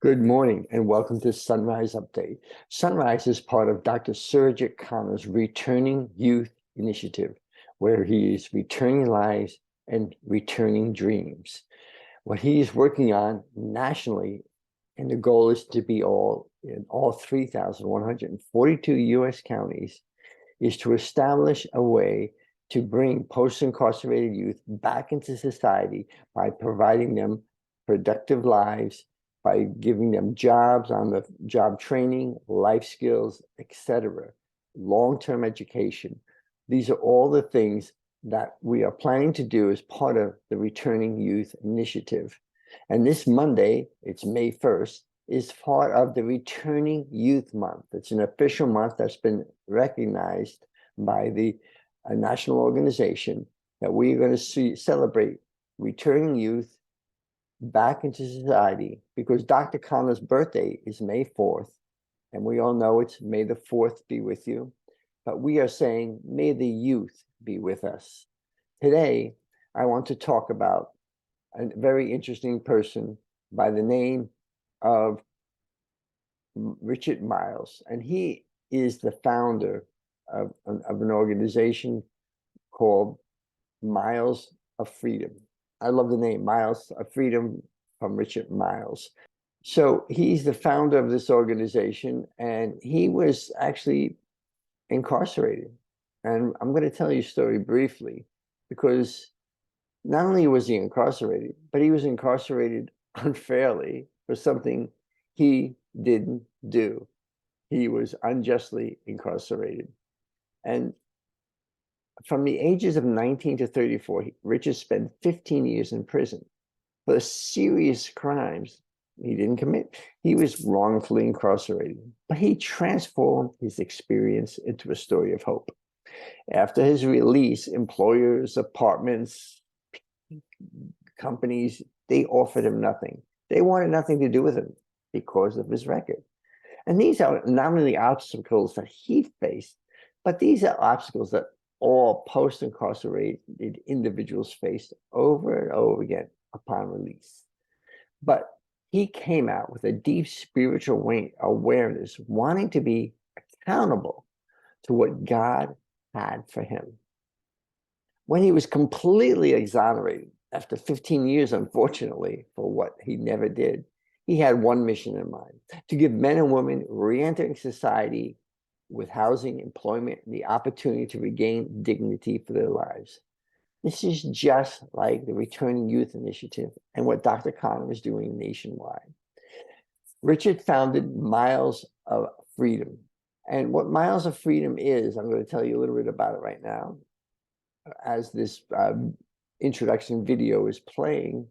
Good morning and welcome to SunRise Update. SunRise is part of Dr. Serge Connor's Returning Youth Initiative, where he is returning lives and returning dreams. What he is working on nationally, and the goal is to be in all 3,142 U.S. counties, is to establish a way to bring post-incarcerated youth back into society by providing them productive lives, by giving them jobs on the job training, life skills, etc., long-term education. These are all the things that we are planning to do as part of the Returning Youth Initiative. And this Monday, it's May 1st, is part of the Returning Youth Month. It's an official month that's been recognized by the national organization that we are going to celebrate returning youth back into society, because Dr. Connor's birthday is May 4th, and we all know it's May the 4th be with you, but we are saying, may the youth be with us. Today, I want to talk about a very interesting person by the name of Richard Miles, and he is the founder of an organization called Miles of Freedom. I love the name, Miles of Freedom, from Richard Miles. So he's the founder of this organization, and he was actually incarcerated. And I'm going to tell you a story briefly, because not only was he incarcerated, but he was incarcerated unfairly for something he didn't do. He was unjustly incarcerated. And from the ages of 19 to 34, Richard spent 15 years in prison for serious crimes he didn't commit. He was wrongfully incarcerated, but he transformed his experience into a story of hope. After his release, employers, apartments, companies, they offered him nothing. They wanted nothing to do with him because of his record. And these are not only obstacles that he faced, but these are obstacles that all post-incarcerated individuals face over and over again upon release. But he came out with a deep spiritual awareness, wanting to be accountable to what God had for him. When he was completely exonerated, after 15 years, unfortunately, for what he never did, he had one mission in mind: to give men and women re-entering society with housing, employment, and the opportunity to regain dignity for their lives. This is just like the Returning Youth Initiative and what Dr. Connor is doing nationwide. Richard founded Miles of Freedom. And what Miles of Freedom is, I'm going to tell you a little bit about it right now, as this introduction video is playing.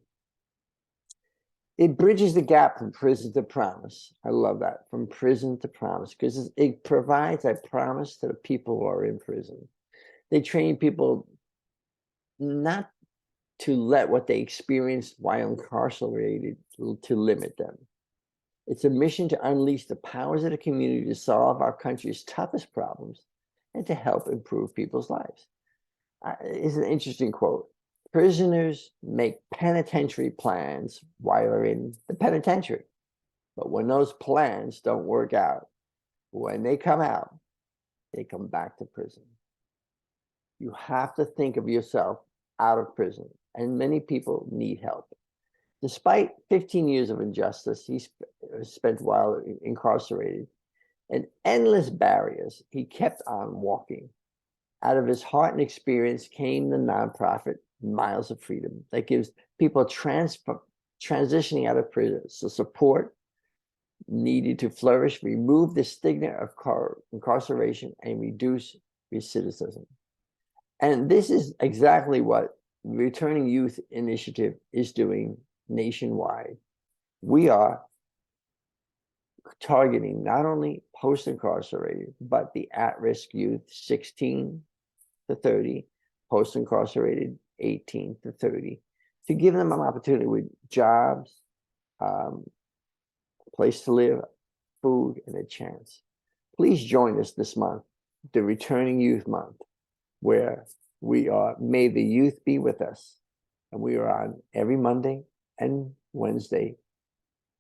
It bridges the gap from prison to promise. I love that, from prison to promise, because it provides a promise to the people who are in prison. They train people not to let what they experienced while incarcerated to limit them. It's a mission to unleash the powers of the community to solve our country's toughest problems and to help improve people's lives. It's an interesting quote. Prisoners make penitentiary plans while they're in the penitentiary. But when those plans don't work out, when they come out, they come back to prison. You have to think of yourself out of prison, and many people need help. Despite 15 years of injustice he spent while incarcerated and endless barriers, he kept on walking. Out of his heart and experience came the nonprofit Miles of Freedom that gives people transitioning out of prison the support needed to flourish, remove the stigma of incarceration, and reduce recidivism. And this is exactly what Returning Youth Initiative is doing nationwide. We are targeting not only post-incarcerated, but the at-risk youth 16 to 30, post-incarcerated 18 to 30, to give them an opportunity with jobs, place to live, food, and a chance. Please join us this month, the Returning Youth Month, where we are, may the youth be with us. And we are on every Monday and Wednesday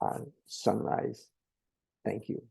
on SunRise. Thank you.